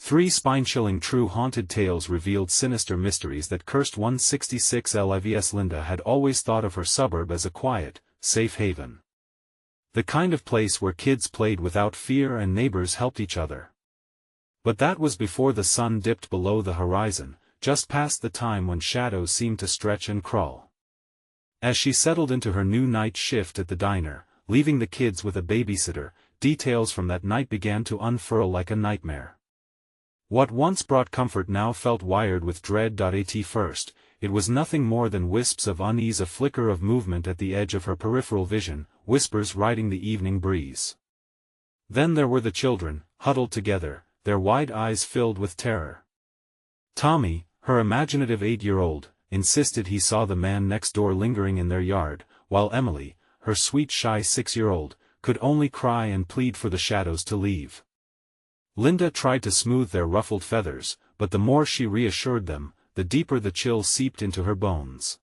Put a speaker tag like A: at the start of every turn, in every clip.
A: 3 spine-chilling true haunted tales revealed sinister mysteries that cursed 166 lives. Linda had always thought of her suburb as a quiet, safe haven. The kind of place where kids played without fear and neighbors helped each other. But that was before the sun dipped below the horizon, just past the time when shadows seemed to stretch and crawl. As she settled into her new night shift at the diner, leaving the kids with a babysitter, details from that night began to unfurl like a nightmare. What once brought comfort now felt wired with dread. At first, it was nothing more than wisps of unease, a flicker of movement at the edge of her peripheral vision, whispers riding the evening breeze. Then there were the children, huddled together, their wide eyes filled with terror. Tommy, her imaginative 8-year-old, insisted he saw the man next door lingering in their yard, while Emily, her sweet shy 6-year-old, could only cry and plead for the shadows to leave. Linda tried to smooth their ruffled feathers, but the more she reassured them, the deeper the chill seeped into her bones.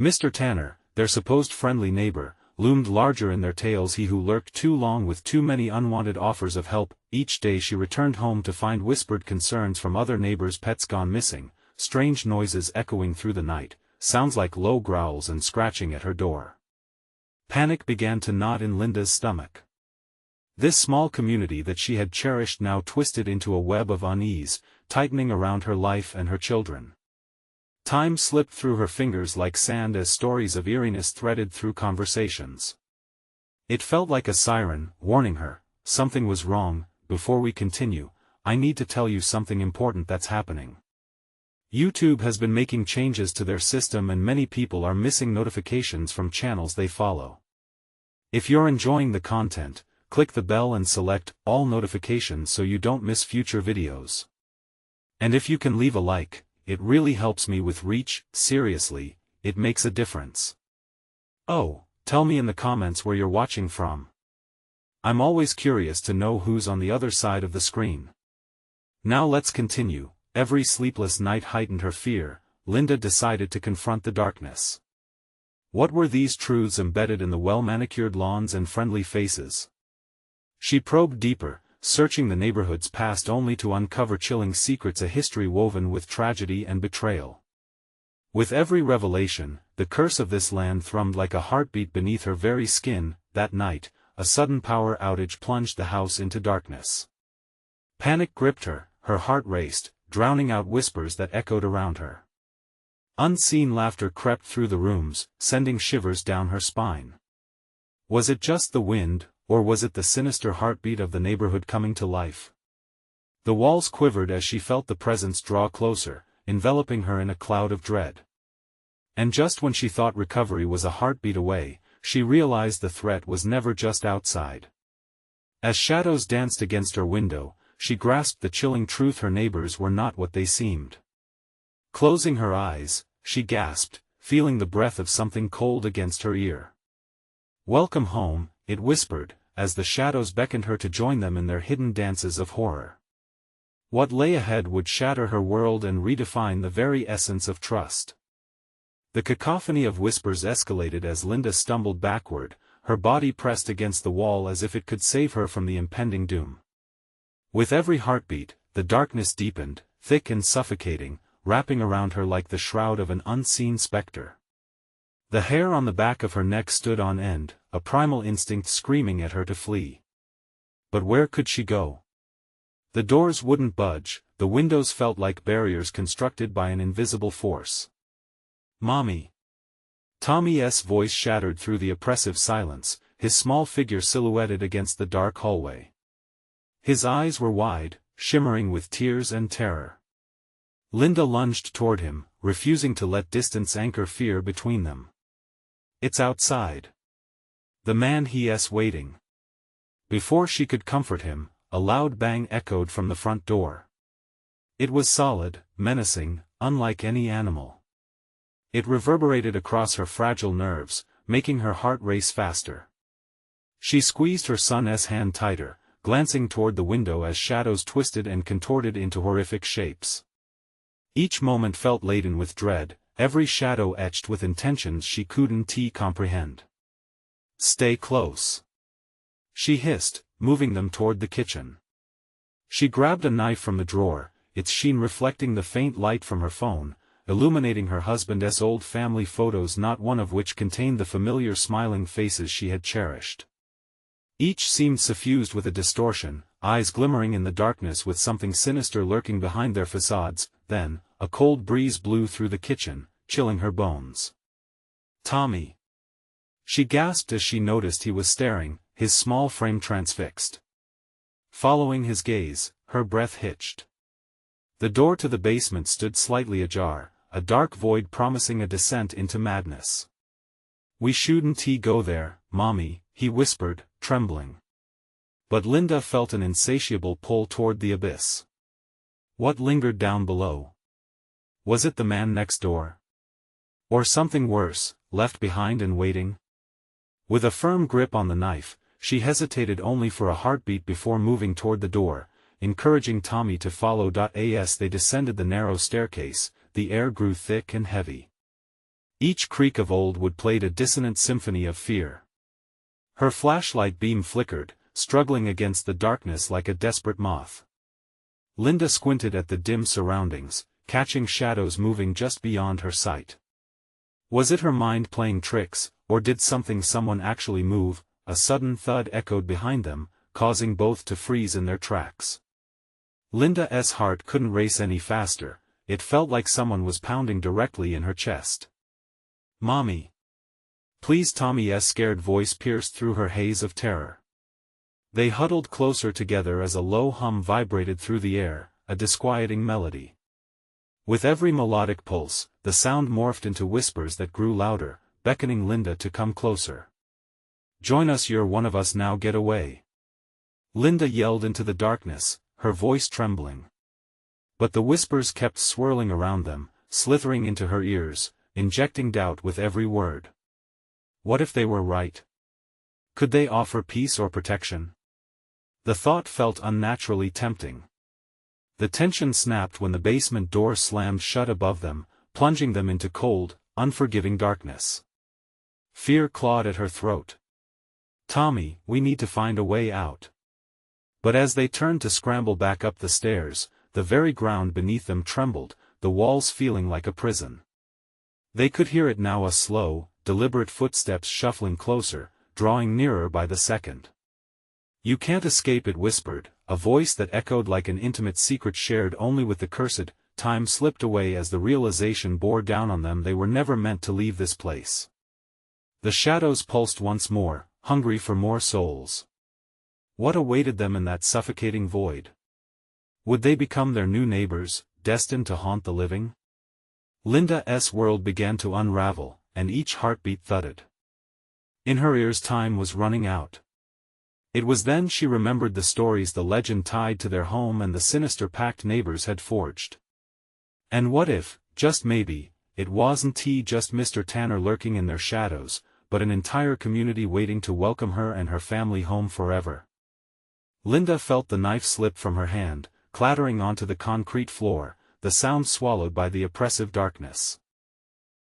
A: Mr. Tanner, their supposed friendly neighbor, loomed larger in their tales, he who lurked too long with too many unwanted offers of help. Each day she returned home to find whispered concerns from other neighbors, pets gone missing, strange noises echoing through the night, sounds like low growls and scratching at her door. Panic began to knot in Linda's stomach. This small community that she had cherished now twisted into a web of unease, tightening around her life and her children. Time slipped through her fingers like sand as stories of eeriness threaded through conversations. It felt like a siren, warning her, something was wrong. Before we continue, I need to tell you something important that's happening. YouTube has been making changes to their system and many people are missing notifications from channels they follow. If you're enjoying the content, click the bell and select all notifications so you don't miss future videos. And if you can leave a like, it really helps me with reach. Seriously, it makes a difference. Oh, tell me in the comments where you're watching from. I'm always curious to know who's on the other side of the screen. Now let's continue. Every sleepless night heightened her fear. Linda decided to confront the darkness. What were these truths embedded in the well-manicured lawns and friendly faces? She probed deeper, searching the neighborhood's past only to uncover chilling secrets, a history woven with tragedy and betrayal. With every revelation, the curse of this land thrummed like a heartbeat beneath her very skin. That night, a sudden power outage plunged the house into darkness. Panic gripped her, her heart raced, drowning out whispers that echoed around her. Unseen laughter crept through the rooms, sending shivers down her spine. Was it just the wind, or was it the sinister heartbeat of the neighborhood coming to life? The walls quivered as she felt the presence draw closer, enveloping her in a cloud of dread. And just when she thought recovery was a heartbeat away, she realized the threat was never just outside. As shadows danced against her window, she grasped the chilling truth: her neighbors were not what they seemed. Closing her eyes, she gasped, feeling the breath of something cold against her ear. "Welcome home," it whispered, as the shadows beckoned her to join them in their hidden dances of horror. What lay ahead would shatter her world and redefine the very essence of trust. The cacophony of whispers escalated as Linda stumbled backward, her body pressed against the wall as if it could save her from the impending doom. With every heartbeat, the darkness deepened, thick and suffocating, wrapping around her like the shroud of an unseen specter. The hair on the back of her neck stood on end, a primal instinct screaming at her to flee. But where could she go? The doors wouldn't budge, the windows felt like barriers constructed by an invisible force. "Mommy!" Tommy's voice shattered through the oppressive silence, his small figure silhouetted against the dark hallway. His eyes were wide, shimmering with tears and terror. Linda lunged toward him, refusing to let distance anchor fear between them. "It's outside. The man he's waiting." Before she could comfort him, a loud bang echoed from the front door. It was solid, menacing, unlike any animal. It reverberated across her fragile nerves, making her heart race faster. She squeezed her son's hand tighter, glancing toward the window as shadows twisted and contorted into horrific shapes. Each moment felt laden with dread, every shadow etched with intentions she couldn't comprehend. "Stay close," she hissed, moving them toward the kitchen. She grabbed a knife from the drawer, its sheen reflecting the faint light from her phone, illuminating her husband's old family photos, not one of which contained the familiar smiling faces she had cherished. Each seemed suffused with a distortion, eyes glimmering in the darkness with something sinister lurking behind their facades. Then, a cold breeze blew through the kitchen, chilling her bones. "Tommy!" She gasped as she noticed he was staring, his small frame transfixed. Following his gaze, her breath hitched. The door to the basement stood slightly ajar, a dark void promising a descent into madness. "We shouldn't go there, Mommy," he whispered, trembling. But Linda felt an insatiable pull toward the abyss. What lingered down below? Was it the man next door? Or something worse, left behind and waiting? With a firm grip on the knife, she hesitated only for a heartbeat before moving toward the door, encouraging Tommy to follow. As they descended the narrow staircase, the air grew thick and heavy. Each creak of old wood played a dissonant symphony of fear. Her flashlight beam flickered, struggling against the darkness like a desperate moth. Linda squinted at the dim surroundings, catching shadows moving just beyond her sight. Was it her mind playing tricks, or did someone actually move? A sudden thud echoed behind them, causing both to freeze in their tracks. Linda's heart couldn't race any faster, it felt like someone was pounding directly in her chest. "Mommy! Please!" Tommy's scared voice pierced through her haze of terror. They huddled closer together as a low hum vibrated through the air, a disquieting melody. With every melodic pulse, the sound morphed into whispers that grew louder, beckoning Linda to come closer. "Join us, you're one of us now, get away!" Linda yelled into the darkness, her voice trembling. But the whispers kept swirling around them, slithering into her ears, injecting doubt with every word. What if they were right? Could they offer peace or protection? The thought felt unnaturally tempting. The tension snapped when the basement door slammed shut above them, plunging them into cold, unforgiving darkness. Fear clawed at her throat. "Tommy, we need to find a way out." But as they turned to scramble back up the stairs, the very ground beneath them trembled, the walls feeling like a prison. They could hear it now, a slow, deliberate footsteps shuffling closer, drawing nearer by the second. "You can't escape," it whispered, a voice that echoed like an intimate secret shared only with the cursed. Time slipped away as the realization bore down on them they were never meant to leave this place. The shadows pulsed once more, hungry for more souls. What awaited them in that suffocating void? Would they become their new neighbors, destined to haunt the living? Linda's world began to unravel, and each heartbeat thudded. In her ears time was running out. It was then she remembered the stories the legend tied to their home and the sinister pact neighbors had forged. And what if, just maybe, it wasn't just Mr. Tanner lurking in their shadows, but an entire community waiting to welcome her and her family home forever? Linda felt the knife slip from her hand, clattering onto the concrete floor, the sound swallowed by the oppressive darkness.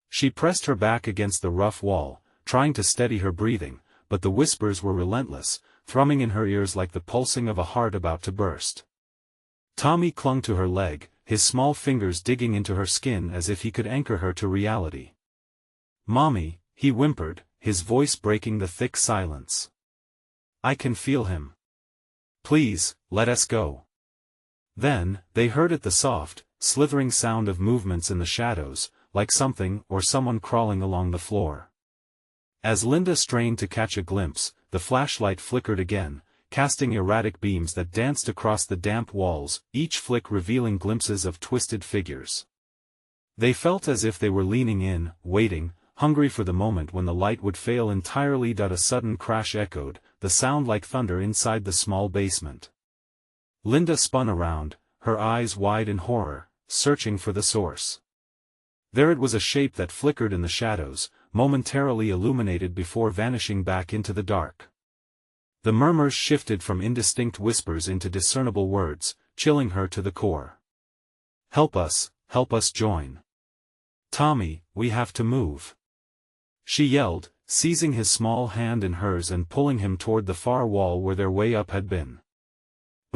A: She pressed her back against the rough wall, trying to steady her breathing, but the whispers were relentless, thrumming in her ears like the pulsing of a heart about to burst. Tommy clung to her leg, his small fingers digging into her skin as if he could anchor her to reality. "Mommy," he whimpered, his voice breaking the thick silence. "I can feel him. Please, let us go." Then, they heard it, the soft, slithering sound of movements in the shadows, like something or someone crawling along the floor. As Linda strained to catch a glimpse, the flashlight flickered again, casting erratic beams that danced across the damp walls, each flick revealing glimpses of twisted figures. They felt as if they were leaning in, waiting, hungry for the moment when the light would fail entirely. A sudden crash echoed, the sound like thunder inside the small basement. Linda spun around, her eyes wide in horror, searching for the source. There it was, a shape that flickered in the shadows, momentarily illuminated before vanishing back into the dark. The murmurs shifted from indistinct whispers into discernible words, chilling her to the core. help us join. Tommy, we have to move." She yelled, seizing his small hand in hers and pulling him toward the far wall where their way up had been.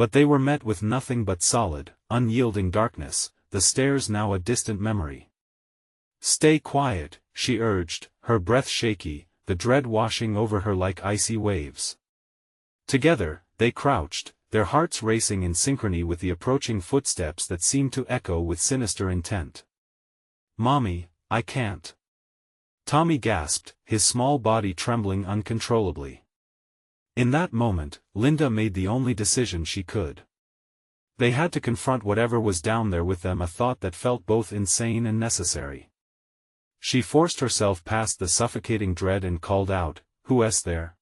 A: But they were met with nothing but solid, unyielding darkness, the stairs now a distant memory. "Stay quiet," she urged, her breath shaky, the dread washing over her like icy waves. Together, they crouched, their hearts racing in synchrony with the approaching footsteps that seemed to echo with sinister intent. "Mommy, I can't." Tommy gasped, his small body trembling uncontrollably. In that moment, Linda made the only decision she could. They had to confront whatever was down there with them, a thought that felt both insane and necessary. She forced herself past the suffocating dread and called out, "Who's there?"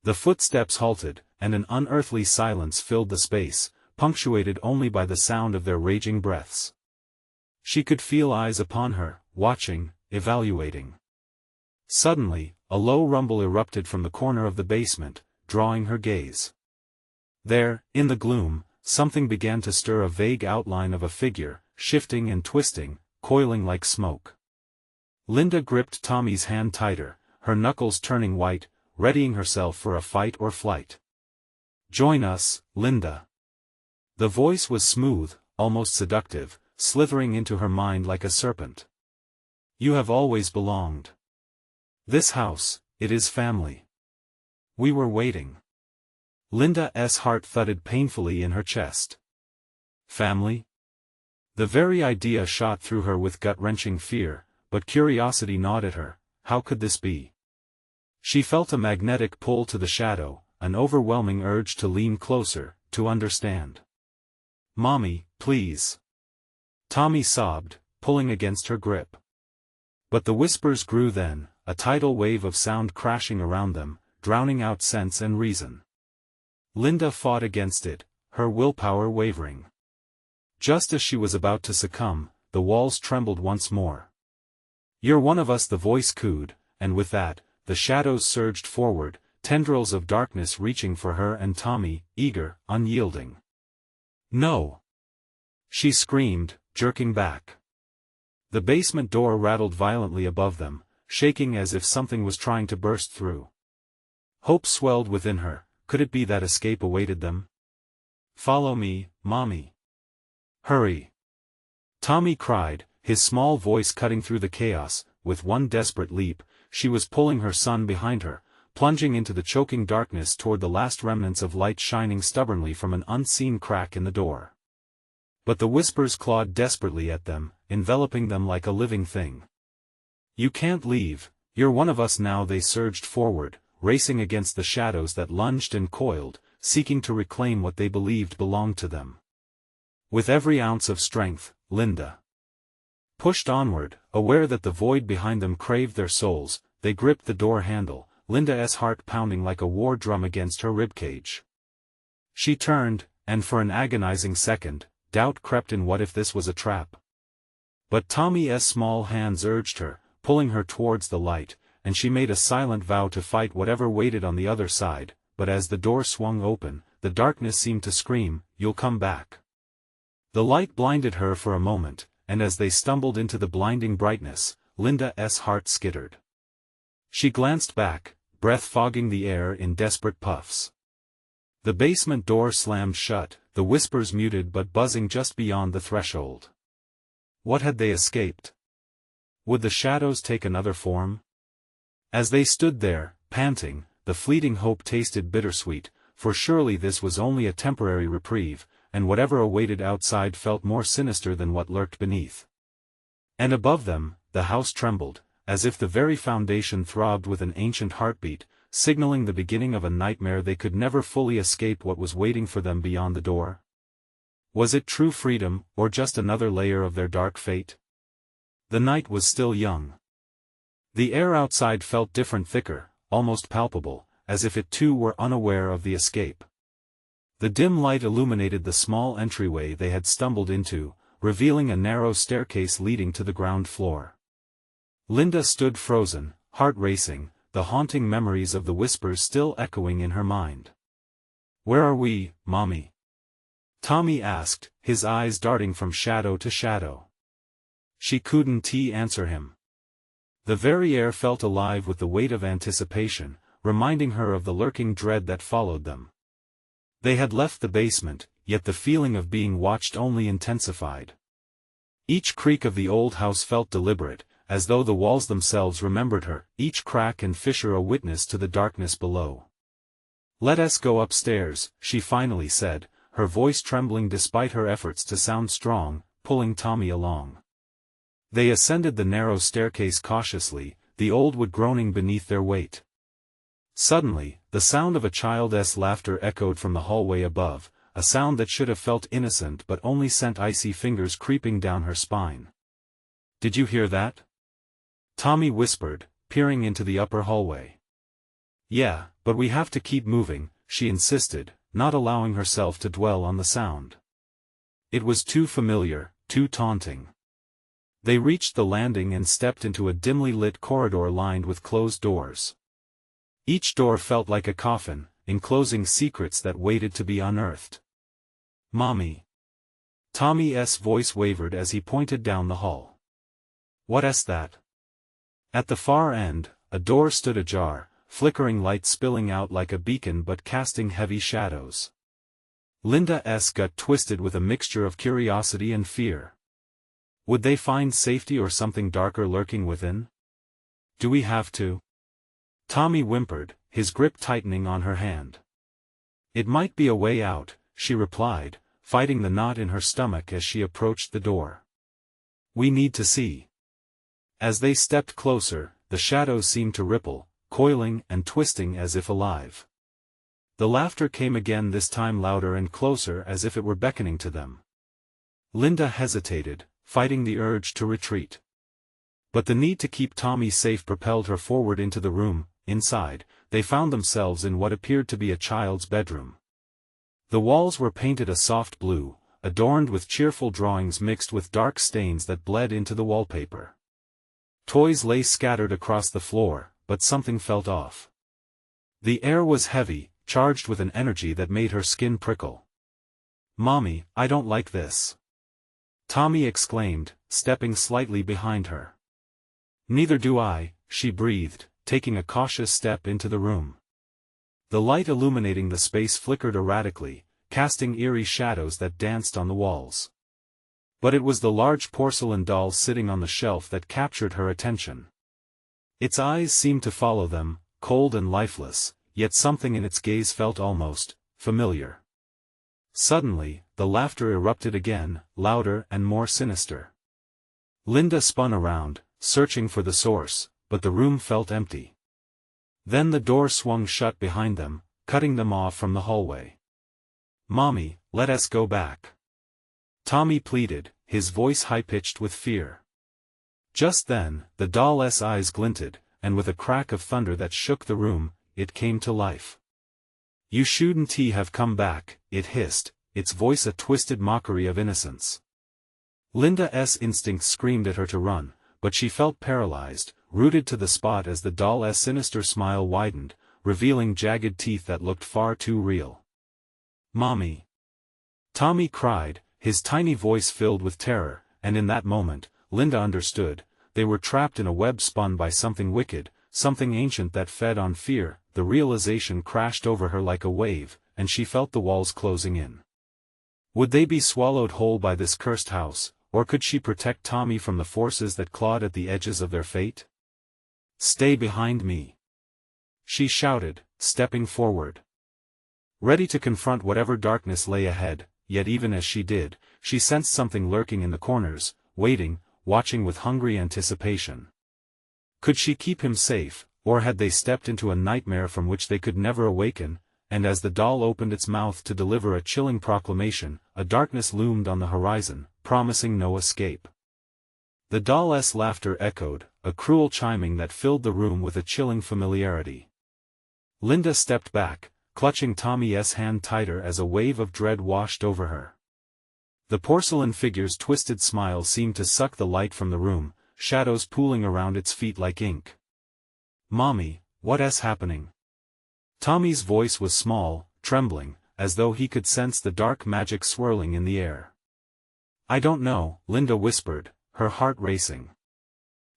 A: The footsteps halted, and an unearthly silence filled the space, punctuated only by the sound of their raging breaths. She could feel eyes upon her, watching, evaluating. Suddenly, a low rumble erupted from the corner of the basement, drawing her gaze. There, in the gloom, something began to stir, a vague outline of a figure, shifting and twisting, coiling like smoke. Linda gripped Tommy's hand tighter, her knuckles turning white, readying herself for a fight or flight. "Join us, Linda." The voice was smooth, almost seductive, slithering into her mind like a serpent. "You have always belonged. This house, it is family. We were waiting." Linda's heart thudded painfully in her chest. Family? The very idea shot through her with gut-wrenching fear, but curiosity gnawed at her. How could this be? She felt a magnetic pull to the shadow, an overwhelming urge to lean closer, to understand. "Mommy, please." Tommy sobbed, pulling against her grip. But the whispers grew then, a tidal wave of sound crashing around them, drowning out sense and reason. Linda fought against it, her willpower wavering. Just as she was about to succumb, the walls trembled once more. "You're one of us," the voice cooed, and with that, the shadows surged forward, tendrils of darkness reaching for her and Tommy, eager, unyielding. "No!" she screamed, jerking back. The basement door rattled violently above them, shaking as if something was trying to burst through. Hope swelled within her. Could it be that escape awaited them? "Follow me, Mommy." "Hurry!" Tommy cried, his small voice cutting through the chaos. With one desperate leap, she was pulling her son behind her, plunging into the choking darkness toward the last remnants of light shining stubbornly from an unseen crack in the door. But the whispers clawed desperately at them, enveloping them like a living thing. "You can't leave, you're one of us now." They surged forward, racing against the shadows that lunged and coiled, seeking to reclaim what they believed belonged to them. With every ounce of strength, Linda pushed onward, aware that the void behind them craved their souls. They gripped the door handle, Linda's heart pounding like a war drum against her ribcage. She turned, and for an agonizing second, doubt crept in. What if this was a trap? But Tommy's small hands urged her, pulling her towards the light, and she made a silent vow to fight whatever waited on the other side. But as the door swung open, the darkness seemed to scream, "You'll come back." The light blinded her for a moment, and as they stumbled into the blinding brightness, Linda's heart skittered. She glanced back, breath fogging the air in desperate puffs. The basement door slammed shut, the whispers muted but buzzing just beyond the threshold. What had they escaped? Would the shadows take another form? As they stood there, panting, the fleeting hope tasted bittersweet, for surely this was only a temporary reprieve, and whatever awaited outside felt more sinister than what lurked beneath. And above them, the house trembled, as if the very foundation throbbed with an ancient heartbeat, signaling the beginning of a nightmare they could never fully escape. What was waiting for them beyond the door? Was it true freedom, or just another layer of their dark fate? The night was still young. The air outside felt different, thicker, almost palpable, as if it too were unaware of the escape. The dim light illuminated the small entryway they had stumbled into, revealing a narrow staircase leading to the ground floor. Linda stood frozen, heart racing, the haunting memories of the whispers still echoing in her mind. "Where are we, Mommy?" Tommy asked, his eyes darting from shadow to shadow. She couldn't answer him. The very air felt alive with the weight of anticipation, reminding her of the lurking dread that followed them. They had left the basement, yet the feeling of being watched only intensified. Each creak of the old house felt deliberate, as though the walls themselves remembered her, each crack and fissure a witness to the darkness below. "Let us go upstairs," she finally said, her voice trembling despite her efforts to sound strong, pulling Tommy along. They ascended the narrow staircase cautiously, the old wood groaning beneath their weight. Suddenly, the sound of a child's laughter echoed from the hallway above, a sound that should have felt innocent but only sent icy fingers creeping down her spine. "Did you hear that?" Tommy whispered, peering into the upper hallway. "Yeah, but we have to keep moving," she insisted, not allowing herself to dwell on the sound. It was too familiar, too taunting. They reached the landing and stepped into a dimly lit corridor lined with closed doors. Each door felt like a coffin, enclosing secrets that waited to be unearthed. "Mommy." Tommy's voice wavered as he pointed down the hall. "What's that?" At the far end, a door stood ajar, flickering light spilling out like a beacon but casting heavy shadows. Linda's gut twisted with a mixture of curiosity and fear. Would they find safety or something darker lurking within? "Do we have to?" Tommy whimpered, his grip tightening on her hand. "It might be a way out," she replied, fighting the knot in her stomach as she approached the door. "We need to see." As they stepped closer, the shadows seemed to ripple, coiling and twisting as if alive. The laughter came again, this time louder and closer, as if it were beckoning to them. Linda hesitated, fighting the urge to retreat. But the need to keep Tommy safe propelled her forward into the room. Inside, they found themselves in what appeared to be a child's bedroom. The walls were painted a soft blue, adorned with cheerful drawings mixed with dark stains that bled into the wallpaper. Toys lay scattered across the floor, but something felt off. The air was heavy, charged with an energy that made her skin prickle. "Mommy, I don't like this," Tommy exclaimed, stepping slightly behind her. "Neither do I," she breathed, taking a cautious step into the room. The light illuminating the space flickered erratically, casting eerie shadows that danced on the walls. But it was the large porcelain doll sitting on the shelf that captured her attention. Its eyes seemed to follow them, cold and lifeless, yet something in its gaze felt almost familiar. Suddenly, the laughter erupted again, louder and more sinister. Linda spun around, searching for the source, but the room felt empty. Then the door swung shut behind them, cutting them off from the hallway. "Mommy, let us go back," Tommy pleaded, his voice high-pitched with fear. Just then, the doll's eyes glinted, and with a crack of thunder that shook the room, it came to life. "You shouldn't have come back," it hissed, its voice a twisted mockery of innocence. Linda's instincts screamed at her to run, but she felt paralyzed, rooted to the spot as the doll's sinister smile widened, revealing jagged teeth that looked far too real. "Mommy!" Tommy cried, his tiny voice filled with terror, and in that moment, Linda understood, they were trapped in a web spun by something wicked, something ancient that fed on fear. The realization crashed over her like a wave, and she felt the walls closing in. Would they be swallowed whole by this cursed house, or could she protect Tommy from the forces that clawed at the edges of their fate? "Stay behind me," she shouted, stepping forward. Ready to confront whatever darkness lay ahead, yet even as she did, she sensed something lurking in the corners, waiting, watching with hungry anticipation. Could she keep him safe, or had they stepped into a nightmare from which they could never awaken? And as the doll opened its mouth to deliver a chilling proclamation, a darkness loomed on the horizon, promising no escape. The doll's laughter echoed, a cruel chiming that filled the room with a chilling familiarity. Linda stepped back, clutching Tommy's hand tighter as a wave of dread washed over her. The porcelain figure's twisted smile seemed to suck the light from the room, shadows pooling around its feet like ink. "Mommy, what's happening?" Tommy's voice was small, trembling, as though he could sense the dark magic swirling in the air. "I don't know," Linda whispered, her heart racing.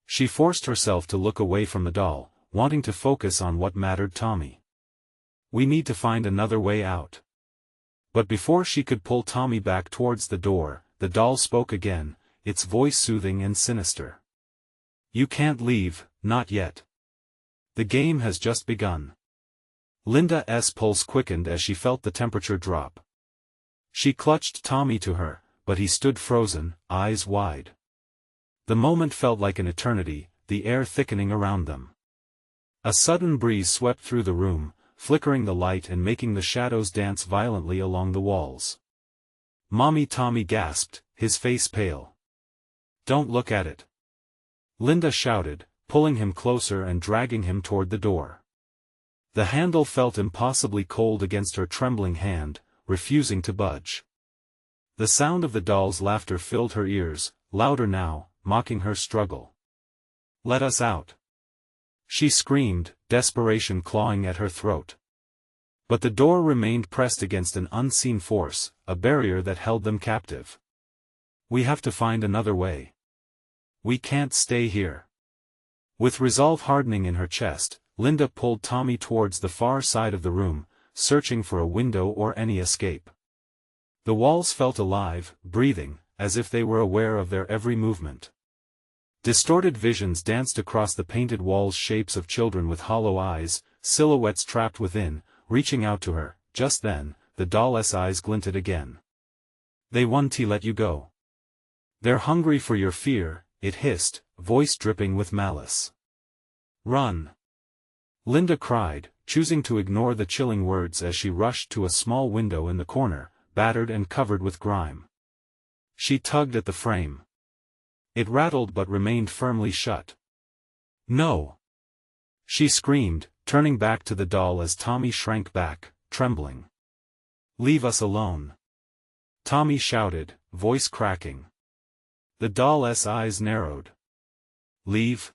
A: She forced herself to look away from the doll, wanting to focus on what mattered. "Tommy. We need to find another way out." But before she could pull Tommy back towards the door, the doll spoke again, its voice soothing and sinister. "You can't leave, not yet. The game has just begun." Linda's pulse quickened as she felt the temperature drop. She clutched Tommy to her, but he stood frozen, eyes wide. The moment felt like an eternity, the air thickening around them. A sudden breeze swept through the room, flickering the light and making the shadows dance violently along the walls. "Mommy," Tommy gasped, his face pale. "Don't look at it," Linda shouted, pulling him closer and dragging him toward the door. The handle felt impossibly cold against her trembling hand, refusing to budge. The sound of the doll's laughter filled her ears, louder now, mocking her struggle. "Let us out!" she screamed, desperation clawing at her throat. But the door remained pressed against an unseen force, a barrier that held them captive. "We have to find another way. We can't stay here." With resolve hardening in her chest, Linda pulled Tommy towards the far side of the room, searching for a window or any escape. The walls felt alive, breathing, as if they were aware of their every movement. Distorted visions danced across the painted walls, shapes of children with hollow eyes, silhouettes trapped within, reaching out to her. Just then, the doll's eyes glinted again. "They want to let you go. They're hungry for your fear," it hissed, voice dripping with malice. "Run!" Linda cried, choosing to ignore the chilling words as she rushed to a small window in the corner, battered and covered with grime. She tugged at the frame. It rattled but remained firmly shut. "No!" she screamed, turning back to the doll as Tommy shrank back, trembling. "Leave us alone!" Tommy shouted, voice cracking. The doll's eyes narrowed. "Leave?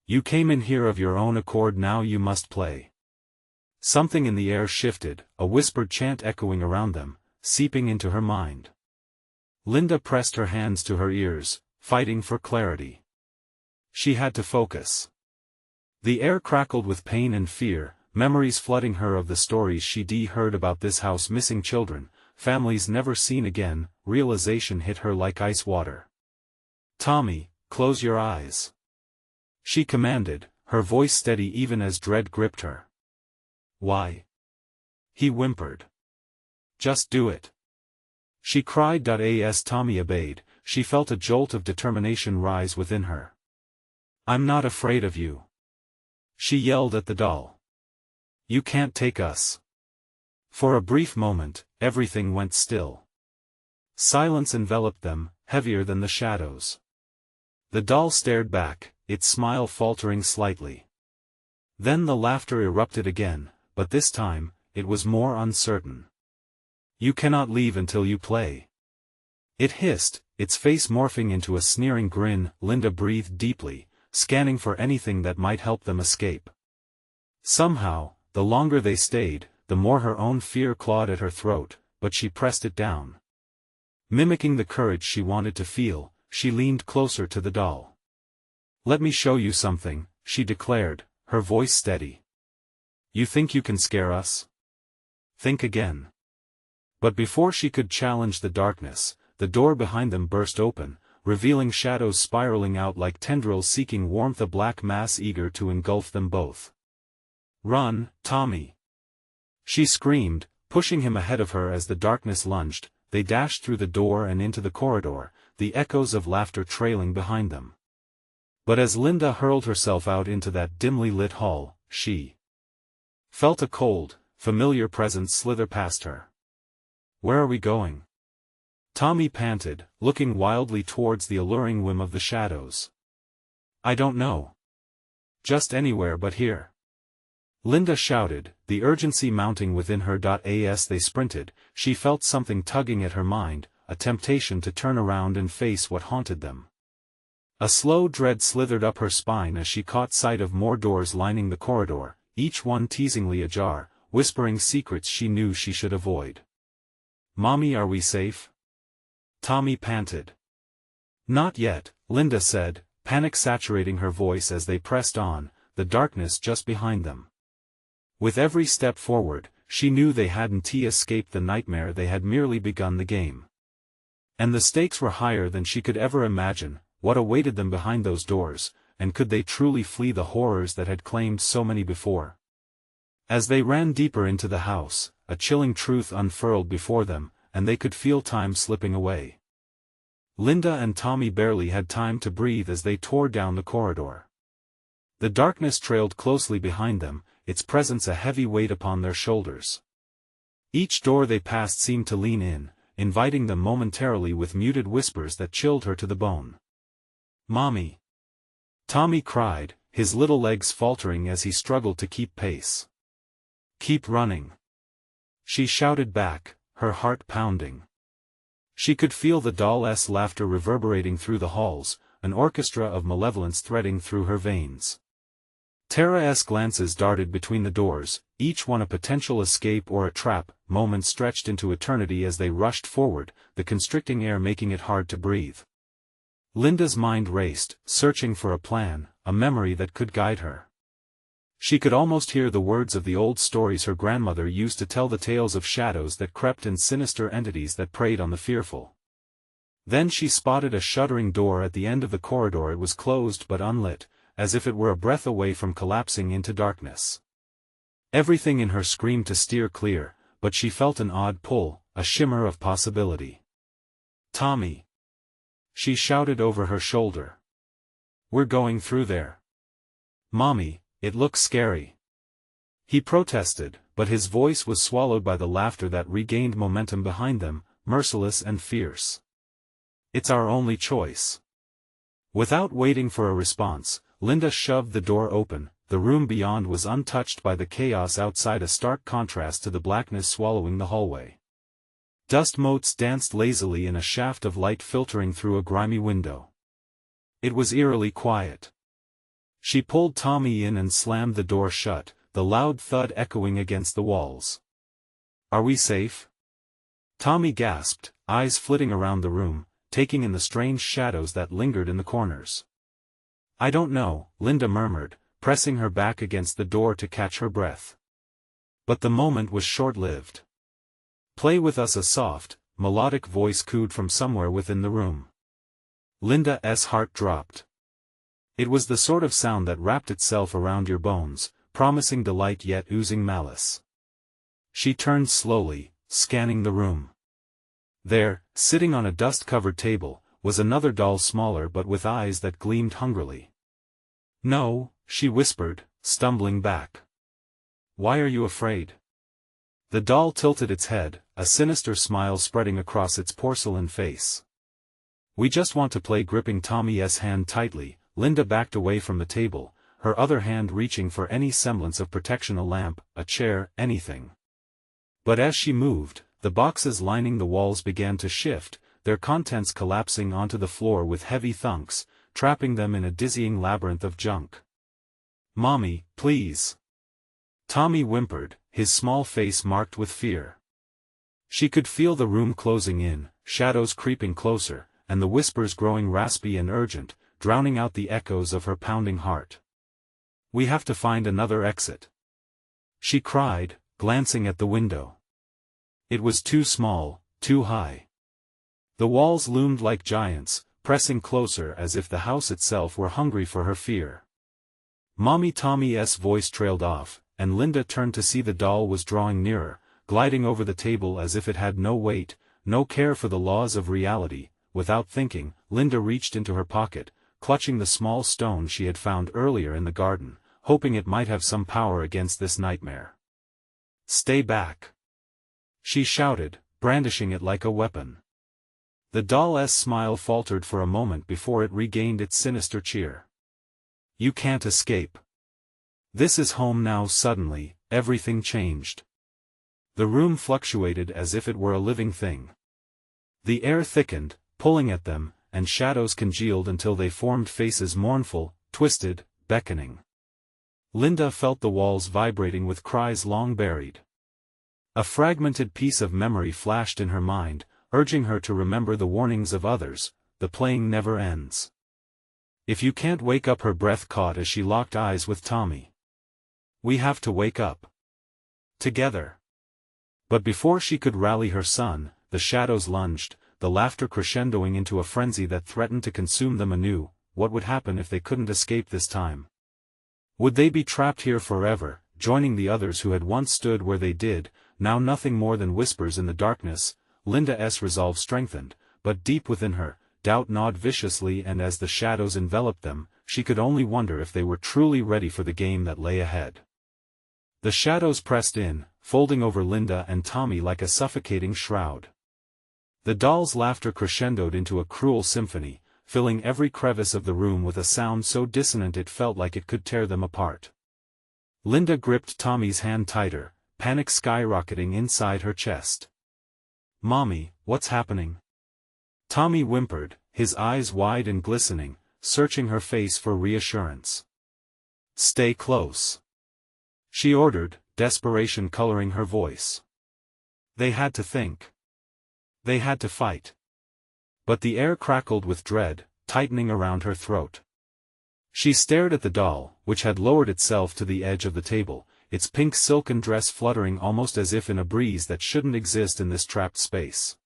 A: You came in here of your own accord, now you must play." Something in the air shifted, a whispered chant echoing around them, seeping into her mind. Linda pressed her hands to her ears, fighting for clarity. She had to focus. The air crackled with pain and fear, memories flooding her of the stories she'd heard about this house, missing children, families never seen again. Realization hit her like ice water. "Tommy, close your eyes," she commanded, her voice steady even as dread gripped her. "Why?" he whimpered. "Just do it," she cried. As Tommy obeyed, she felt a jolt of determination rise within her. "I'm not afraid of you," she yelled at the doll. "You can't take us." For a brief moment, everything went still. Silence enveloped them, heavier than the shadows. The doll stared back, its smile faltering slightly. Then the laughter erupted again, but this time, it was more uncertain. "You cannot leave until you play," it hissed, its face morphing into a sneering grin. Linda breathed deeply, scanning for anything that might help them escape. Somehow, the longer they stayed, the more her own fear clawed at her throat, but she pressed it down. Mimicking the courage she wanted to feel, she leaned closer to the doll. "Let me show you something," she declared, her voice steady. "You think you can scare us? Think again." But before she could challenge the darkness, the door behind them burst open, revealing shadows spiraling out like tendrils seeking warmth, a black mass eager to engulf them both. "Run, Tommy!" she screamed, pushing him ahead of her as the darkness lunged. They dashed through the door and into the corridor, the echoes of laughter trailing behind them. But as Linda hurled herself out into that dimly lit hall, she felt a cold, familiar presence slither past her. "Where are we going?" Tommy panted, looking wildly towards the alluring whim of the shadows. "I don't know. Just anywhere but here," Linda shouted, the urgency mounting within her. As they sprinted, she felt something tugging at her mind, a temptation to turn around and face what haunted them. A slow dread slithered up her spine as she caught sight of more doors lining the corridor, each one teasingly ajar, whispering secrets she knew she should avoid. "Mommy, are we safe?" Tommy panted. "Not yet," Linda said, panic saturating her voice as they pressed on, the darkness just behind them. With every step forward, she knew they hadn't escaped the nightmare, they had merely begun the game. And the stakes were higher than she could ever imagine. What awaited them behind those doors, and could they truly flee the horrors that had claimed so many before? As they ran deeper into the house, a chilling truth unfurled before them, and they could feel time slipping away. Linda and Tommy barely had time to breathe as they tore down the corridor. The darkness trailed closely behind them, its presence a heavy weight upon their shoulders. Each door they passed seemed to lean in, inviting them momentarily with muted whispers that chilled her to the bone. "Mommy!" Tommy cried, his little legs faltering as he struggled to keep pace. "Keep running!" she shouted back, her heart pounding. She could feel the doll's laughter reverberating through the halls, an orchestra of malevolence threading through her veins. Tara's glances darted between the doors, each one a potential escape or a trap. Moments stretched into eternity as they rushed forward, the constricting air making it hard to breathe. Linda's mind raced, searching for a plan, a memory that could guide her. She could almost hear the words of the old stories her grandmother used to tell, the tales of shadows that crept and sinister entities that preyed on the fearful. Then she spotted a shuddering door at the end of the corridor. It was closed but unlit, as if it were a breath away from collapsing into darkness. Everything in her screamed to steer clear, but she felt an odd pull, a shimmer of possibility. "Tommy!" she shouted over her shoulder. "We're going through there." "Mommy, it looks scary," he protested, but his voice was swallowed by the laughter that regained momentum behind them, merciless and fierce. "It's our only choice." Without waiting for a response, Linda shoved the door open. The room beyond was untouched by the chaos outside, a stark contrast to the blackness swallowing the hallway. Dust motes danced lazily in a shaft of light filtering through a grimy window. It was eerily quiet. She pulled Tommy in and slammed the door shut, the loud thud echoing against the walls. "Are we safe?" Tommy gasped, eyes flitting around the room, taking in the strange shadows that lingered in the corners. "I don't know," Linda murmured, pressing her back against the door to catch her breath. But the moment was short-lived. "Play with us," a soft, melodic voice cooed from somewhere within the room. Linda's heart dropped. It was the sort of sound that wrapped itself around your bones, promising delight yet oozing malice. She turned slowly, scanning the room. There, sitting on a dust-covered table, was another doll, smaller but with eyes that gleamed hungrily. "No," she whispered, stumbling back. "Why are you afraid?" The doll tilted its head, a sinister smile spreading across its porcelain face. "We just want to play." Gripping Tommy's hand tightly, Linda backed away from the table, her other hand reaching for any semblance of protection, a lamp, a chair, anything. But as she moved, the boxes lining the walls began to shift, their contents collapsing onto the floor with heavy thunks, trapping them in a dizzying labyrinth of junk. "Mommy, please!" Tommy whimpered, his small face marked with fear. She could feel the room closing in, shadows creeping closer, and the whispers growing raspy and urgent, drowning out the echoes of her pounding heart. "We have to find another exit," she cried, glancing at the window. It was too small, too high. The walls loomed like giants, pressing closer as if the house itself were hungry for her fear. "Mommy!" Tommy's voice trailed off, and Linda turned to see the doll was drawing nearer, gliding over the table as if it had no weight, no care for the laws of reality. Without thinking, Linda reached into her pocket, clutching the small stone she had found earlier in the garden, hoping it might have some power against this nightmare. "Stay back!" she shouted, brandishing it like a weapon. The doll's smile faltered for a moment before it regained its sinister cheer. "You can't escape. This is home now." Suddenly, everything changed. The room fluctuated as if it were a living thing. The air thickened, pulling at them, and shadows congealed until they formed faces, mournful, twisted, beckoning. Linda felt the walls vibrating with cries long buried. A fragmented piece of memory flashed in her mind, urging her to remember the warnings of others: the playing never ends. "If you can't wake up," her breath caught as she locked eyes with Tommy. "We have to wake up. Together." But before she could rally her son, the shadows lunged, the laughter crescendoing into a frenzy that threatened to consume them anew. What would happen if they couldn't escape this time? Would they be trapped here forever, joining the others who had once stood where they did, now nothing more than whispers in the darkness? Linda's resolve strengthened, but deep within her, doubt gnawed viciously, and as the shadows enveloped them, she could only wonder if they were truly ready for the game that lay ahead. The shadows pressed in, folding over Linda and Tommy like a suffocating shroud. The doll's laughter crescendoed into a cruel symphony, filling every crevice of the room with a sound so dissonant it felt like it could tear them apart. Linda gripped Tommy's hand tighter, panic skyrocketing inside her chest. "Mommy, what's happening?" Tommy whimpered, his eyes wide and glistening, searching her face for reassurance. "Stay close," she ordered, desperation coloring her voice. They had to think. They had to fight. But the air crackled with dread, tightening around her throat. She stared at the doll, which had lowered itself to the edge of the table, its pink silken dress fluttering almost as if in a breeze that shouldn't exist in this trapped space.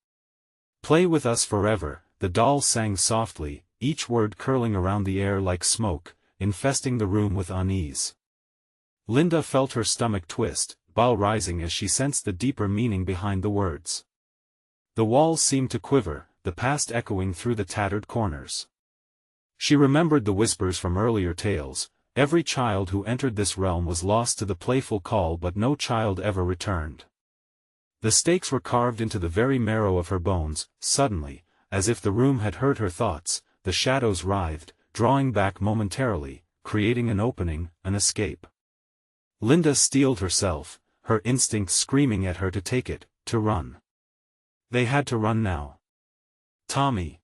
A: "Play with us forever," the doll sang softly, each word curling around the air like smoke, infesting the room with unease. Linda felt her stomach twist, bile rising as she sensed the deeper meaning behind the words. The walls seemed to quiver, the past echoing through the tattered corners. She remembered the whispers from earlier tales. Every child who entered this realm was lost to the playful call, but no child ever returned. The stakes were carved into the very marrow of her bones. Suddenly, as if the room had heard her thoughts, the shadows writhed, drawing back momentarily, creating an opening, an escape. Linda steeled herself, her instincts screaming at her to take it, to run. They had to run now. "Tommy!"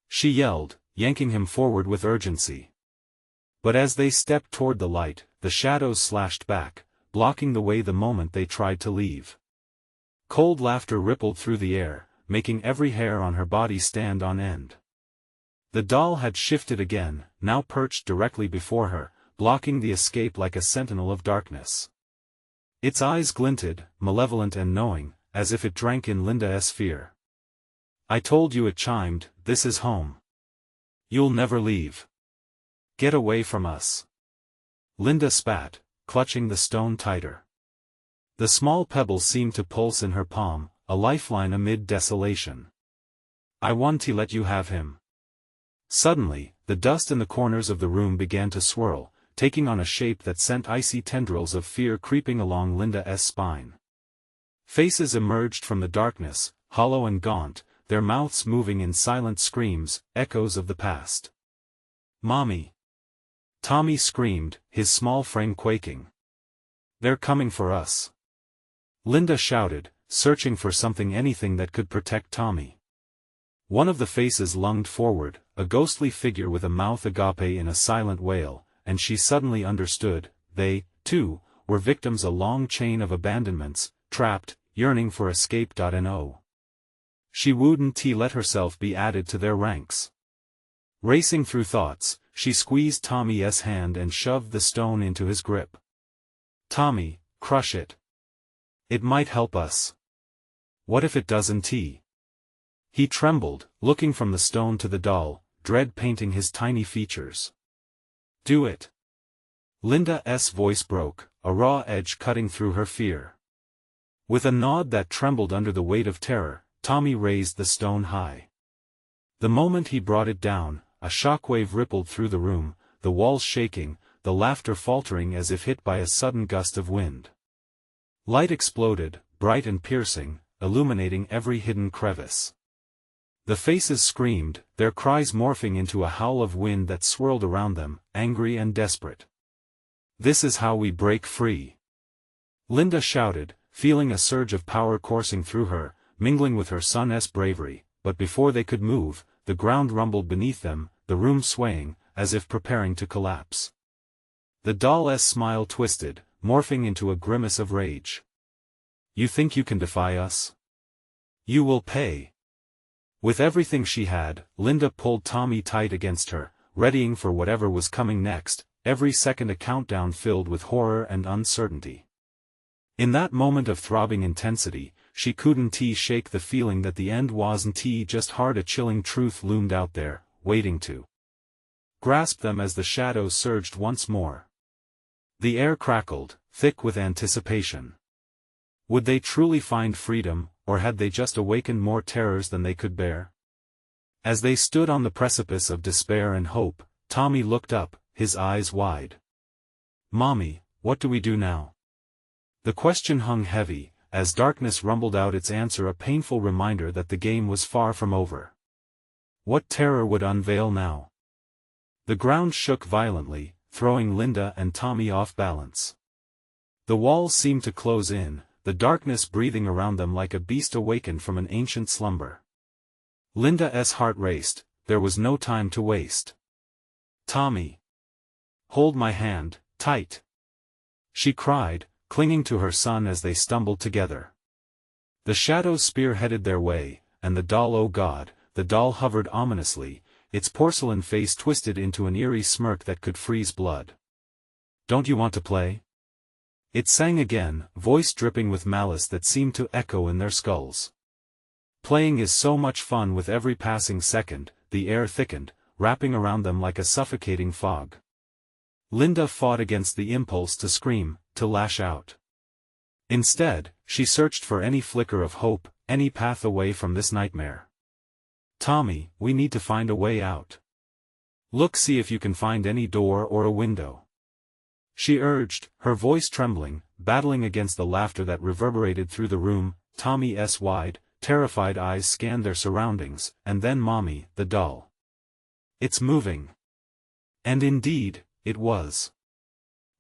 A: she yelled, yanking him forward with urgency. But as they stepped toward the light, the shadows slashed back, blocking the way the moment they tried to leave. Cold laughter rippled through the air, making every hair on her body stand on end. The doll had shifted again, now perched directly before her, blocking the escape like a sentinel of darkness. Its eyes glinted, malevolent and knowing, as if it drank in Linda's fear. "I told you," it chimed, "this is home. You'll never leave. Get away from us." Linda spat, clutching the stone tighter. The small pebble seemed to pulse in her palm, a lifeline amid desolation. "I want to let you have him." Suddenly, the dust in the corners of the room began to swirl, taking on a shape that sent icy tendrils of fear creeping along Linda's spine. Faces emerged from the darkness, hollow and gaunt, their mouths moving in silent screams, echoes of the past. "Mommy!" Tommy screamed, his small frame quaking. "They're coming for us!" Linda shouted, searching for anything that could protect Tommy. One of the faces lunged forward, a ghostly figure with a mouth agape in a silent wail, and she suddenly understood. They, too, were victims a long chain of abandonments, trapped, yearning for escape. No. She wouldn't let herself be added to their ranks. Racing through thoughts, she squeezed Tommy's hand and shoved the stone into his grip. "Tommy, crush it. It might help us." "What if it doesn't?" He trembled, looking from the stone to the doll, dread painting his tiny features. "Do it." Linda's voice broke, a raw edge cutting through her fear. With a nod that trembled under the weight of terror, Tommy raised the stone high. The moment he brought it down, a shockwave rippled through the room, the walls shaking, the laughter faltering as if hit by a sudden gust of wind. Light exploded, bright and piercing, illuminating every hidden crevice. The faces screamed, their cries morphing into a howl of wind that swirled around them, angry and desperate. "This is how we break free!" Linda shouted, feeling a surge of power coursing through her, mingling with her son's bravery, but before they could move, the ground rumbled beneath them, the room swaying, as if preparing to collapse. The doll's smile twisted, morphing into a grimace of rage. "You think you can defy us? You will pay." With everything she had, Linda pulled Tommy tight against her, readying for whatever was coming next, every second a countdown filled with horror and uncertainty. In that moment of throbbing intensity, she couldn't shake the feeling that the end wasn't just hard. A chilling truth loomed out there, waiting to grasp them as the shadows surged once more. The air crackled, thick with anticipation. Would they truly find freedom, or had they just awakened more terrors than they could bear? As they stood on the precipice of despair and hope, Tommy looked up, his eyes wide. "Mommy, what do we do now?" The question hung heavy, as darkness rumbled out its answer, a painful reminder that the game was far from over. What terror would unveil now? The ground shook violently, throwing Linda and Tommy off balance. The walls seemed to close in, the darkness breathing around them like a beast awakened from an ancient slumber. Linda's heart raced, there was no time to waste. "Tommy! Hold my hand, tight!" she cried, clinging to her son as they stumbled together. The shadows spearheaded their way, and the doll, oh God, the doll hovered ominously, its porcelain face twisted into an eerie smirk that could freeze blood. "Don't you want to play?" It sang again, voice dripping with malice that seemed to echo in their skulls. "Playing is so much fun." With every passing second, the air thickened, wrapping around them like a suffocating fog. Linda fought against the impulse to scream, to lash out. Instead, she searched for any flicker of hope, any path away from this nightmare. "Tommy, we need to find a way out. Look, see if you can find any door or a window," she urged, her voice trembling, battling against the laughter that reverberated through the room. Tommy's wide, terrified eyes scanned their surroundings, and then Mommy, the doll. "It's moving." And indeed, it was.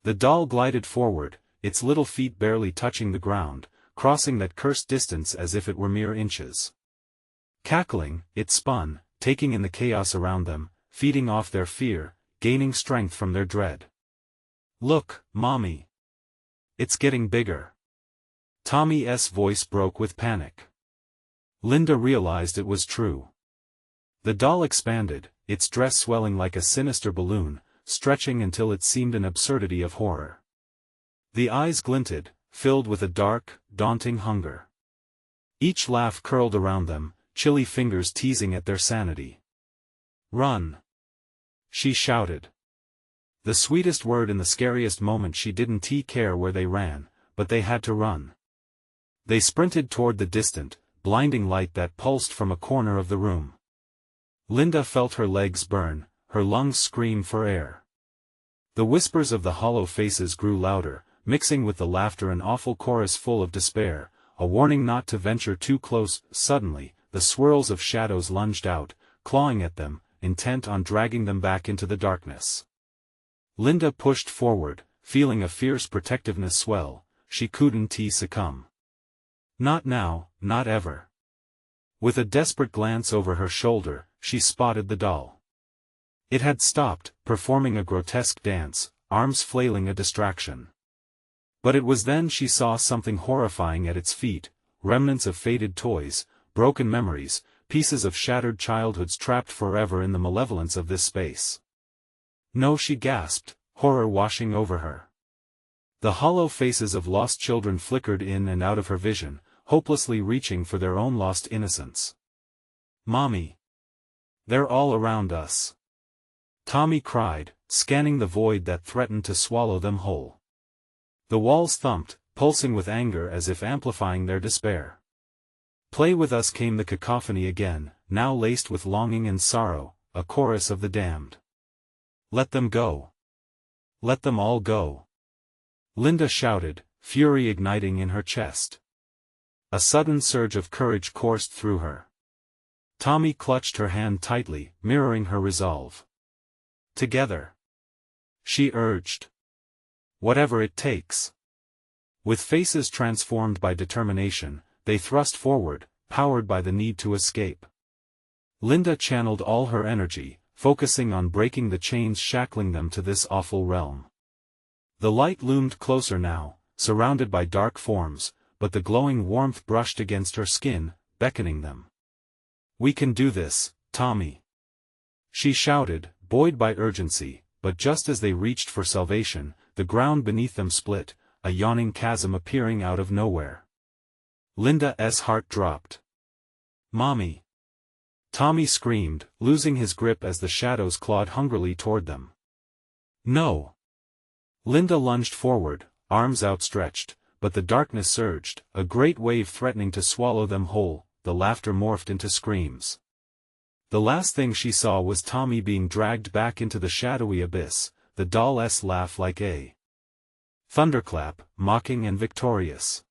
A: The doll glided forward, its little feet barely touching the ground, crossing that cursed distance as if it were mere inches. Cackling, it spun, taking in the chaos around them, feeding off their fear, gaining strength from their dread. "Look, Mommy! It's getting bigger." Tommy's voice broke with panic. Linda realized it was true. The doll expanded, its dress swelling like a sinister balloon, stretching until it seemed an absurdity of horror. The eyes glinted, filled with a dark, daunting hunger. Each laugh curled around them, chilly fingers teasing at their sanity. "Run!" she shouted. The sweetest word in the scariest moment. She didn't care where they ran, but they had to run. They sprinted toward the distant, blinding light that pulsed from a corner of the room. Linda felt her legs burn, her lungs scream for air. The whispers of the hollow faces grew louder, mixing with the laughter, an awful chorus full of despair, a warning not to venture too close. Suddenly, the swirls of shadows lunged out, clawing at them, intent on dragging them back into the darkness. Linda pushed forward, feeling a fierce protectiveness swell. She couldn't succumb. Not now, not ever. With a desperate glance over her shoulder, she spotted the doll. It had stopped, performing a grotesque dance, arms flailing a distraction. But it was then she saw something horrifying at its feet, remnants of faded toys, broken memories, pieces of shattered childhoods trapped forever in the malevolence of this space. "No," she gasped, horror washing over her. The hollow faces of lost children flickered in and out of her vision, hopelessly reaching for their own lost innocence. "Mommy! They're all around us!" Tommy cried, scanning the void that threatened to swallow them whole. The walls thumped, pulsing with anger as if amplifying their despair. "Play with us," came the cacophony again, now laced with longing and sorrow, a chorus of the damned. "Let them go. Let them all go," Linda shouted, fury igniting in her chest. A sudden surge of courage coursed through her. Tommy clutched her hand tightly, mirroring her resolve. "Together," she urged. "Whatever it takes." With faces transformed by determination, they thrust forward, powered by the need to escape. Linda channeled all her energy, focusing on breaking the chains shackling them to this awful realm. The light loomed closer now, surrounded by dark forms, but the glowing warmth brushed against her skin, beckoning them. "We can do this, Tommy," she shouted, buoyed by urgency, but just as they reached for salvation, the ground beneath them split, a yawning chasm appearing out of nowhere. Linda's heart dropped. "Mommy!" Tommy screamed, losing his grip as the shadows clawed hungrily toward them. "No!" Linda lunged forward, arms outstretched, but the darkness surged, a great wave threatening to swallow them whole. The laughter morphed into screams. The last thing she saw was Tommy being dragged back into the shadowy abyss, the doll's laugh like a thunderclap, mocking and victorious.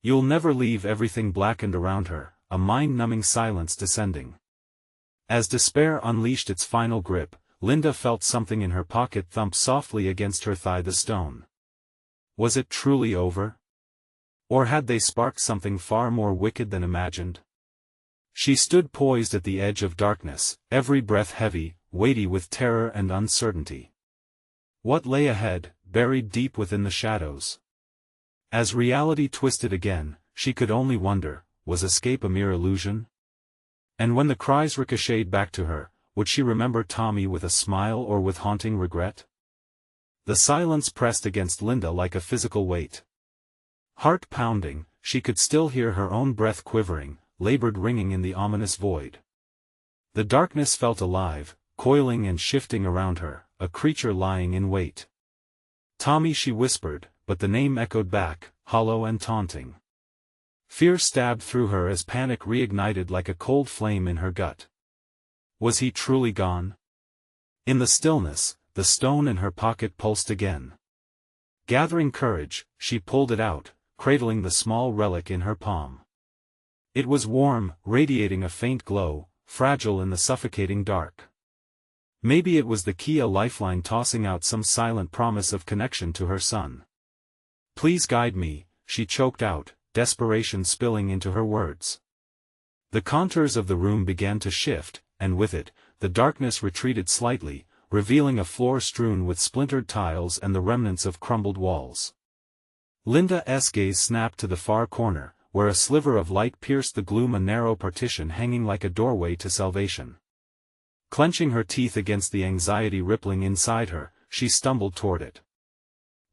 A: "You'll never leave." Everything blackened around her, a mind-numbing silence descending. As despair unleashed its final grip, Linda felt something in her pocket thump softly against her thigh. The stone. Was it truly over? Or had they sparked something far more wicked than imagined? She stood poised at the edge of darkness, every breath heavy, weighty with terror and uncertainty. What lay ahead, buried deep within the shadows? As reality twisted again, she could only wonder, was escape a mere illusion? And when the cries ricocheted back to her, would she remember Tommy with a smile or with haunting regret? The silence pressed against Linda like a physical weight. Heart pounding, she could still hear her own breath quivering, labored ringing in the ominous void. The darkness felt alive, coiling and shifting around her, a creature lying in wait. "Tommy," she whispered, but the name echoed back, hollow and taunting. Fear stabbed through her as panic reignited like a cold flame in her gut. Was he truly gone? In the stillness, the stone in her pocket pulsed again. Gathering courage, she pulled it out, cradling the small relic in her palm. It was warm, radiating a faint glow, fragile in the suffocating dark. Maybe it was the key, a lifeline tossing out some silent promise of connection to her son. "Please guide me," she choked out, desperation spilling into her words. The contours of the room began to shift, and with it, the darkness retreated slightly, revealing a floor strewn with splintered tiles and the remnants of crumbled walls. Linda's gaze snapped to the far corner, where a sliver of light pierced the gloom, a narrow partition hanging like a doorway to salvation. Clenching her teeth against the anxiety rippling inside her, she stumbled toward it.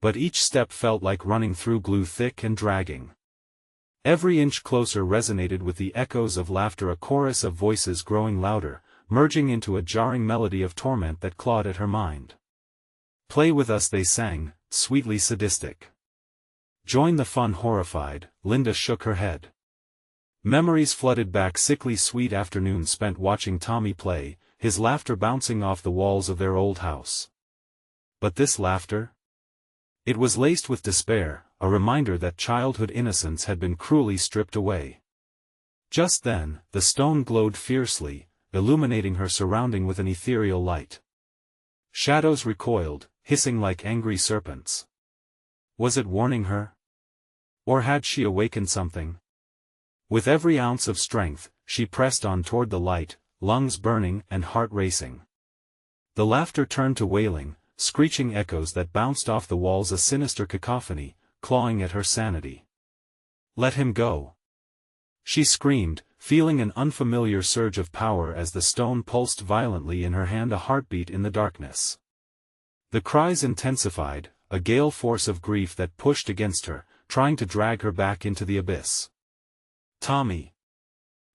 A: But each step felt like running through glue, thick and dragging. Every inch closer resonated with the echoes of laughter, a chorus of voices growing louder, merging into a jarring melody of torment that clawed at her mind. "Play with us," they sang, sweetly sadistic. "Join the fun." Horrified, Linda shook her head. Memories flooded back, sickly sweet afternoons spent watching Tommy play, his laughter bouncing off the walls of their old house. But this laughter? It was laced with despair, a reminder that childhood innocence had been cruelly stripped away. Just then, the stone glowed fiercely, illuminating her surrounding with an ethereal light. Shadows recoiled, hissing like angry serpents. Was it warning her? Or had she awakened something? With every ounce of strength, she pressed on toward the light, lungs burning and heart racing. The laughter turned to wailing, screeching echoes that bounced off the walls, a sinister cacophony, clawing at her sanity. "Let him go!" she screamed, feeling an unfamiliar surge of power as the stone pulsed violently in her hand, a heartbeat in the darkness. The cries intensified, a gale force of grief that pushed against her, trying to drag her back into the abyss. "Tommy!"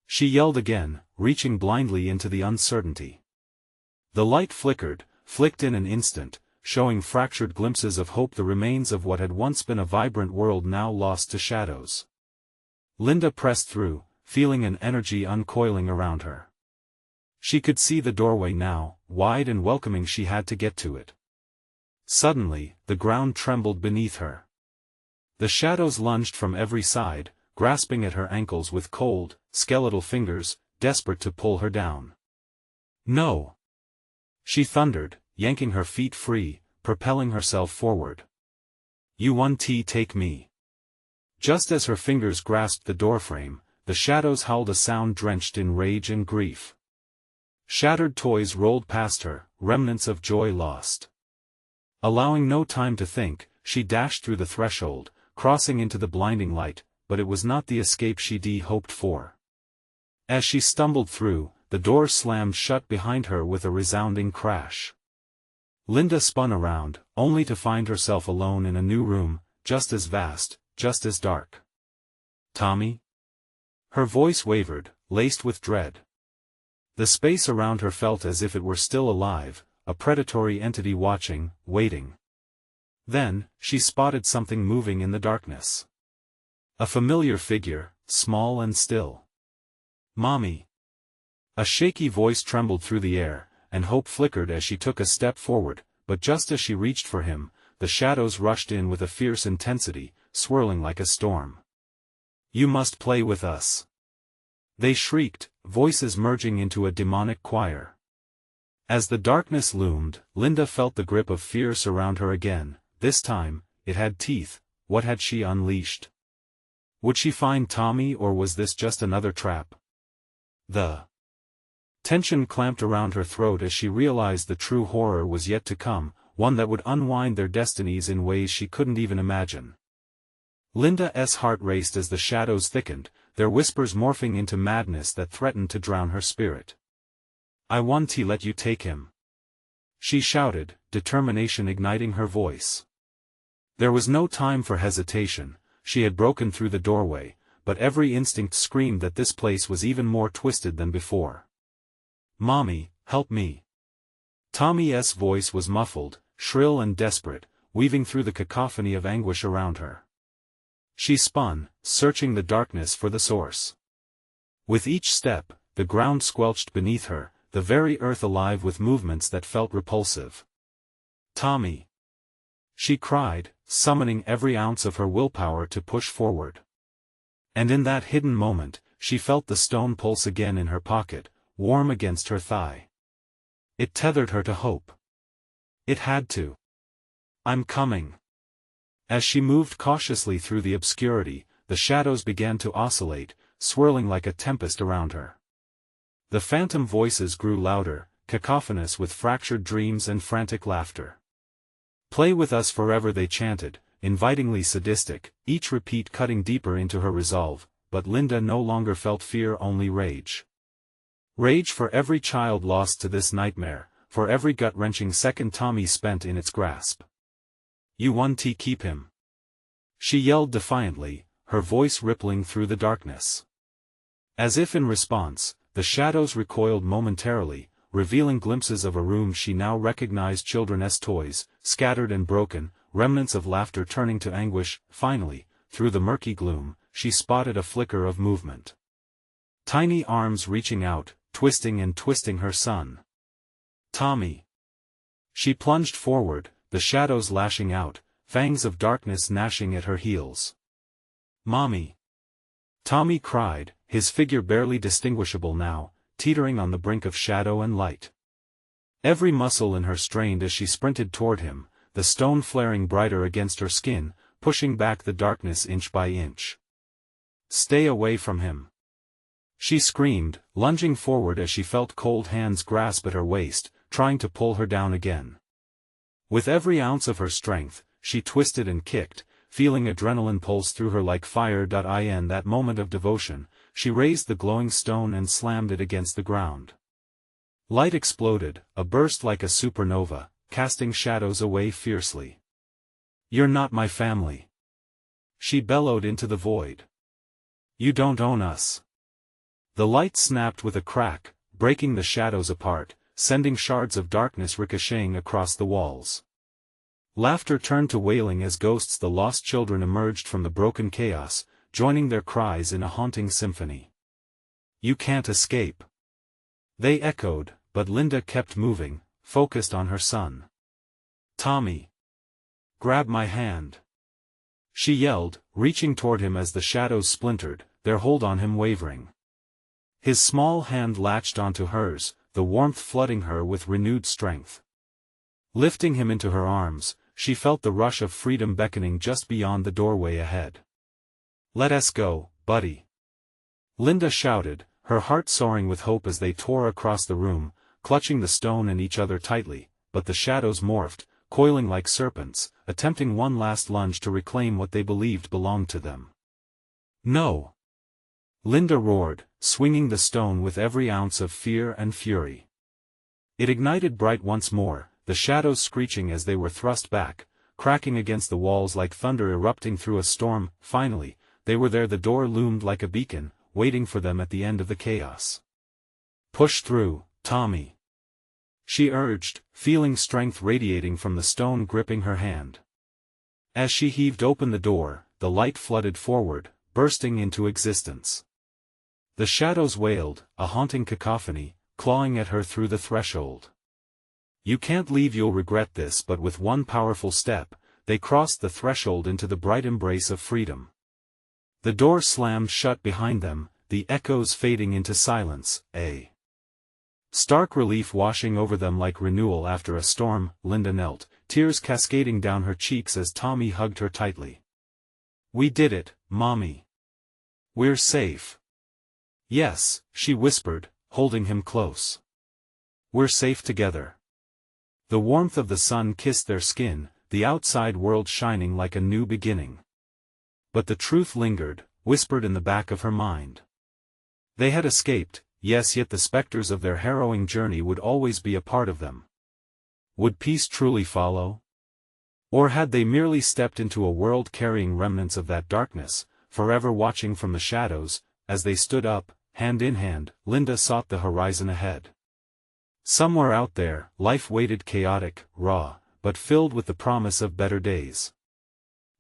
A: she yelled again, reaching blindly into the uncertainty. The light flicked in an instant, showing fractured glimpses of hope, the remains of what had once been a vibrant world now lost to shadows. Linda pressed through, feeling an energy uncoiling around her. She could see the doorway now, wide and welcoming. She had to get to it. Suddenly, the ground trembled beneath her. The shadows lunged from every side, grasping at her ankles with cold, skeletal fingers, desperate to pull her down. "No!" she thundered, yanking her feet free, propelling herself forward. "You won't take me." Just as her fingers grasped the doorframe, the shadows howled, a sound drenched in rage and grief. Shattered toys rolled past her, remnants of joy lost. Allowing no time to think, she dashed through the threshold, crossing into the blinding light, but it was not the escape she'd hoped for. As she stumbled through, the door slammed shut behind her with a resounding crash. Linda spun around, only to find herself alone in a new room, just as vast, just as dark. Tommy? Her voice wavered, laced with dread. The space around her felt as if it were still alive, a predatory entity watching, waiting. Then, she spotted something moving in the darkness. A familiar figure, small and still. "Mommy." A shaky voice trembled through the air, and hope flickered as she took a step forward, but just as she reached for him, the shadows rushed in with a fierce intensity, swirling like a storm. "You must play with us," they shrieked, voices merging into a demonic choir. As the darkness loomed, Linda felt the grip of fear surround her again. This time, it had teeth. What had she unleashed? Would she find Tommy, or was this just another trap? The tension clamped around her throat as she realized the true horror was yet to come, one that would unwind their destinies in ways she couldn't even imagine. Linda's heart raced as the shadows thickened, their whispers morphing into madness that threatened to drown her spirit. "I want to let you take him," she shouted, determination igniting her voice. There was no time for hesitation. She had broken through the doorway, but every instinct screamed that this place was even more twisted than before. "Mommy, help me." Tommy's voice was muffled, shrill and desperate, weaving through the cacophony of anguish around her. She spun, searching the darkness for the source. With each step, the ground squelched beneath her, the very earth alive with movements that felt repulsive. "Tommy!" she cried, summoning every ounce of her willpower to push forward. And in that hidden moment, she felt the stone pulse again in her pocket, warm against her thigh. It tethered her to hope. It had to. "I'm coming." As she moved cautiously through the obscurity, the shadows began to oscillate, swirling like a tempest around her. The phantom voices grew louder, cacophonous with fractured dreams and frantic laughter. "Play with us forever," they chanted, invitingly sadistic, each repeat cutting deeper into her resolve, but Linda no longer felt fear, only rage. Rage for every child lost to this nightmare, for every gut-wrenching second Tommy spent in its grasp. "You want to keep him," she yelled defiantly, her voice rippling through the darkness. As if in response, the shadows recoiled momentarily, revealing glimpses of a room she now recognized, children's toys, scattered and broken, remnants of laughter turning to anguish. Finally, through the murky gloom, she spotted a flicker of movement. Tiny arms reaching out, twisting and twisting her son. "Tommy!" She plunged forward, the shadows lashing out, fangs of darkness gnashing at her heels. "Mommy!" Tommy cried, his figure barely distinguishable now, teetering on the brink of shadow and light. Every muscle in her strained as she sprinted toward him, the stone flaring brighter against her skin, pushing back the darkness inch by inch. "Stay away from him!" she screamed, lunging forward as she felt cold hands grasp at her waist, trying to pull her down again. With every ounce of her strength, she twisted and kicked, feeling adrenaline pulse through her like fire. In that moment of devotion, she raised the glowing stone and slammed it against the ground. Light exploded, a burst like a supernova, casting shadows away fiercely. "You're not my family," she bellowed into the void. "You don't own us." The light snapped with a crack, breaking the shadows apart, sending shards of darkness ricocheting across the walls. Laughter turned to wailing as ghosts, the lost children, emerged from the broken chaos, joining their cries in a haunting symphony. "You can't escape," they echoed, but Linda kept moving, focused on her son. "Tommy! Grab my hand!" she yelled, reaching toward him as the shadows splintered, their hold on him wavering. His small hand latched onto hers, the warmth flooding her with renewed strength. Lifting him into her arms, she felt the rush of freedom beckoning just beyond the doorway ahead. "Let us go, buddy!" Linda shouted, her heart soaring with hope as they tore across the room, clutching the stone and each other tightly, but the shadows morphed, coiling like serpents, attempting one last lunge to reclaim what they believed belonged to them. "No!" Linda roared, swinging the stone with every ounce of fear and fury. It ignited bright once more, the shadows screeching as they were thrust back, cracking against the walls like thunder erupting through a storm. Finally, they were there. The door loomed like a beacon, waiting for them at the end of the chaos. "Push through, Tommy," she urged, feeling strength radiating from the stone gripping her hand. As she heaved open the door, the light flooded forward, bursting into existence. The shadows wailed, a haunting cacophony, clawing at her through the threshold. "You can't leave, you'll regret this." But with one powerful step, they crossed the threshold into the bright embrace of freedom. The door slammed shut behind them, the echoes fading into silence, a stark relief washing over them like renewal after a storm. Linda knelt, tears cascading down her cheeks as Tommy hugged her tightly. "We did it, Mommy. We're safe." "Yes," she whispered, holding him close. "We're safe together." The warmth of the sun kissed their skin, the outside world shining like a new beginning. But the truth lingered, whispered in the back of her mind. They had escaped, yes, yet the specters of their harrowing journey would always be a part of them. Would peace truly follow? Or had they merely stepped into a world carrying remnants of that darkness, forever watching from the shadows? As they stood up, hand in hand, Linda sought the horizon ahead. Somewhere out there, life waited, chaotic, raw, but filled with the promise of better days.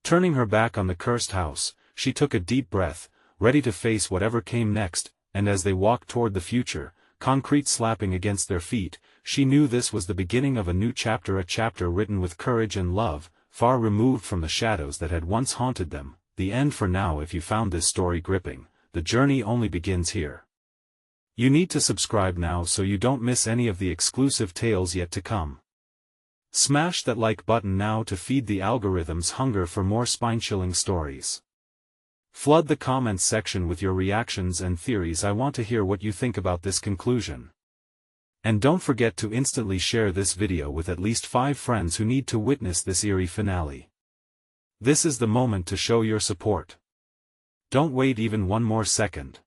A: Turning her back on the cursed house, she took a deep breath, ready to face whatever came next. And as they walked toward the future, concrete slapping against their feet, she knew this was the beginning of a new chapter, a chapter written with courage and love, far removed from the shadows that had once haunted them. The end for now. If you found this story gripping, the journey only begins here. You need to subscribe now so you don't miss any of the exclusive tales yet to come. Smash that like button now to feed the algorithm's hunger for more spine-chilling stories. Flood the comments section with your reactions and theories. I want to hear what you think about this conclusion. And don't forget to instantly share this video with at least 5 friends who need to witness this eerie finale. This is the moment to show your support. Don't wait even one more second.